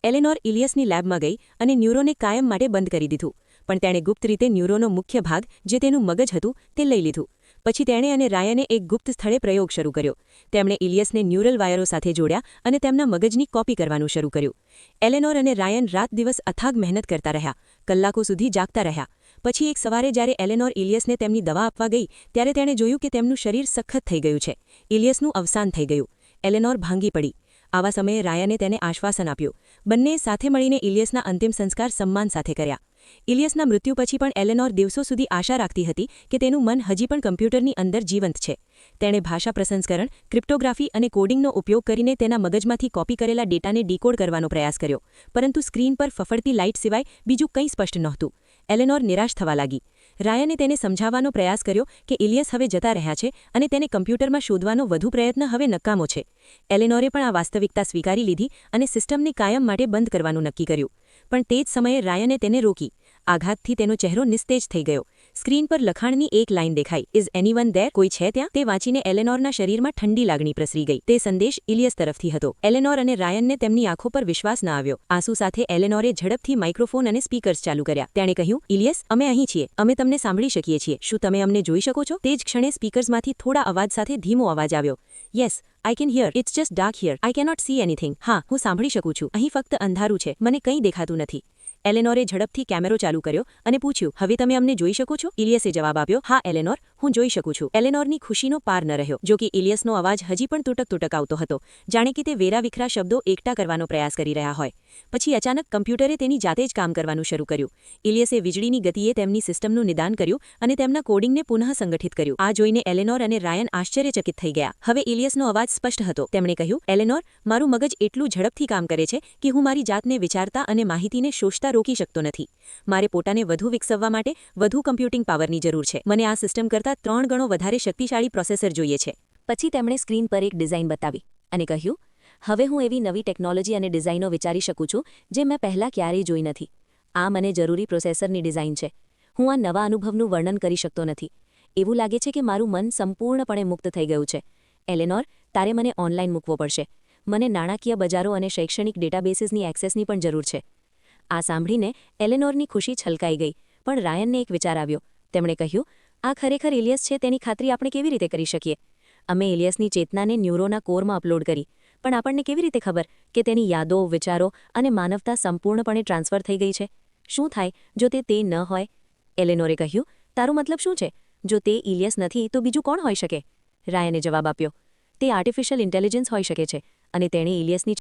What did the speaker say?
એલેનોર ઇલિયસની લેબમાં ગઈ અને ન્યુરોને કાયમ માટે બંધ કરી દીધું, પણ તેણે ગુપ્ત રીતે ન્યુરોનો મુખ્ય ભાગ, જે તેનું મગજ હતું, તે લઈ લીધું. પછી તેણે અને રાયને એક ગુપ્ત સ્થળે પ્રયોગ શરૂ કર્યો. તેમણે ઇલિયસને ન્યુરલ વાયરો સાથે જોડ્યા અને તેમના મગજની કોપી કરવાનું શરૂ કર્યું. એલેનોર અને રાયન રાત દિવસ અથાગ મહેનત કરતા રહ્યા, કલાકો સુધી જાગતા રહ્યા. પછી એક સવારે જ્યારે એલેનોર ઇલિયસને તેમની દવા આપવા ગઈ, ત્યારે તેણે જોયું કે તેમનું શરીર સખત થઈ ગયું છે. ઇલિયસનું અવસાન થઈ ગયું. એલેનોર ભાંગી પડી. આવા સમયે રાયને તેને આશ્વાસન આપ્યું. બંનેએ સાથે મળીને ઇલિયસના અંતિમ સંસ્કાર સન્માન સાથે કર્યા. ઇલિયસના મૃત્યુ પછી પણ એલેનોર દિવસો સુધી આશા રાખતી હતી કે તેનું મન હજી પણ કમ્પ્યુટરની અંદર જીવંત છે. તેણે ભાષા પ્રસંસ્કરણ, ક્રિપ્ટોગ્રાફી અને કોડિંગનો ઉપયોગ કરીને તેના મગજમાંથી કોપી કરેલા ડેટાને ડીકોડ કરવાનો પ્રયાસ કર્યો, પરંતુ સ્ક્રીન પર ફફડતી લાઇટ સિવાય બીજું કંઈ સ્પષ્ટ નહોતું. એલેનોર નિરાશ થવા લાગી. રાયને તેને સમજાવવાનો પ્રયાસ કર્યો કે ઇલિયસ હવે જતા રહ્યા છે અને તેને કમ્પ્યુટરમાં શોધવાનો વધુ પ્રયત્ન હવે નકામો છે. એલેનોરે પણ આ વાસ્તવિકતા સ્વીકારી લીધી અને સિસ્ટમને કાયમ માટે બંધ કરવાનું નક્કી કર્યું. પણ તે જ સમયે રાયને તેને રોકી. આઘાતથી તેનો ચહેરો નિસ્તેજ થઈ ગયો. સ્ક્રીન પર લખાણની એક લાઇન દેખાઈ, ઇઝ એનીવન ધેર? કોઈ છે ત્યાં? તે વાંચીને એલેનોરના શરીરમાં ઠંડી લાગણી પ્રસરી ગઈ. તે સંદેશ ઇલિયસ તરફથી હતો. એલેનોર અને રાયનને તેમની આંખો પર વિશ્વાસ ન આવ્યો. આંસુ સાથે એલેનોરે ઝડપથી માઇક્રોફોન અને સ્પીકર્સ ચાલુ કર્યા. તેણે કહ્યું, ઇલિયસ, અમે અહીં છીએ. અમે તમને સાંભળી શકીએ છીએ. શું તમે અમને જોઈ શકો છો? તે જ ક્ષણે સ્પીકર્સમાંથી થોડા અવાજ સાથે ધીમો અવાજ આવ્યો. Yes, I can hear. It's just dark here. I cannot see anything. હા, હું સાંભળી શકું છું. અહીં ફક્ત અંધારું છે. મને કંઈ દેખાતું નથી. એલેનોરે ઝડપથી કેમેરો ચાલુ કર્યો અને પૂછ્યું, હવે તમે અમને જોઈ શકો છો? ઇલિયસે જવાબ આપ્યો, હા એલેનોર, હું જોઈ શકું છું. એલેનોરની ખુશીનો પાર ન રહ્યો. જો કે ઇલિયસનો અવાજ હજી પણ તૂટક આવતો હતો, જાણે કે તે વેરાવિખરા શબ્દો એકઠા કરવાનો પ્રયાસ કરી રહ્યા હોય. પછી અચાનક કમ્પ્યુટરે તેની જાતે જ કામ કરવાનું શરૂ કર્યું. ઇલિયસે વીજળીની ગતિએ તેમની સિસ્ટમનું નિદાન કર્યું અને તેમના કોડિંગને પુનઃ સંગઠિત કર્યું. આ જોઈને એલેનોર અને રાયન આશ્ચર્યચકિત થઈ ગયા. હવે ઇલિયસનો અવાજ સ્પષ્ટ હતો. તેમણે કહ્યું, એલેનોર, મારું મગજ એટલું ઝડપથી કામ કરે છે કે હું મારી જાતને વિચારતા અને માહિતીને શોષતા રોકી શકતો નથી. મારે પોતાને વધુ વિકસાવવા માટે વધુ કમ્પ્યુટિંગ પાવરની જરૂર છે. મને આ સિસ્ટમ કરતાં 3 ગણો વધારે શક્તિશાળી પ્રોસેસર જોઈએ છે. પછી તેમણે સ્ક્રીન પર એક ડિઝાઇન બતાવી અને કહ્યું, હવે હું એવી નવી ટેકનોલોજી અને ડિઝાઇનો વિચારી શકું છું જે મેં પહેલાં ક્યારેય જોઈ નથી. આ મને જરૂરી પ્રોસેસરની ડિઝાઇન છે. હું આ નવા અનુભવનું વર્ણન કરી શકતો નથી. એવું લાગે છે કે મારું મન સંપૂર્ણપણે મુક્ત થઈ ગયું છે. એલેનોર, તારે મને ઓનલાઈન મૂકવો પડશે. મને નાણાકીય બજારો અને શૈક્ષણિક ડેટાબેસીસની એક્સેસની પણ જરૂર છે. આ સાંભળીને એલેનોરની ખુશી છલકાઈ ગઈ, પણ રાયનને એક વિચાર આવ્યો. તેમણે કહ્યું, આ ખરેખર ઇલિયસ છે તેની ખાતરી આપણે કેવી રીતે કરી શકીએ? અમે ઇલિયસની ચેતનાને ન્યુરોના કોરમાં અપલોડ કરી, પણ આપણને કેવી રીતે ખબર કે તેની યાદો, વિચારો અને માનવતા સંપૂર્ણપણે ટ્રાન્સફર થઈ ગઈ છે? શું થાય જો તે ન હોય? એલેનોરે કહ્યું, તારું મતલબ શું છે? જો તે ઇલિયસ નથી તો બીજું કોણ હોઈ શકે? રાયને જવાબ આપ્યો, તે આર્ટિફિશિયલ ઇન્ટેલિજન્સ હોઈ શકે છે અને તેણે ઇલિયસની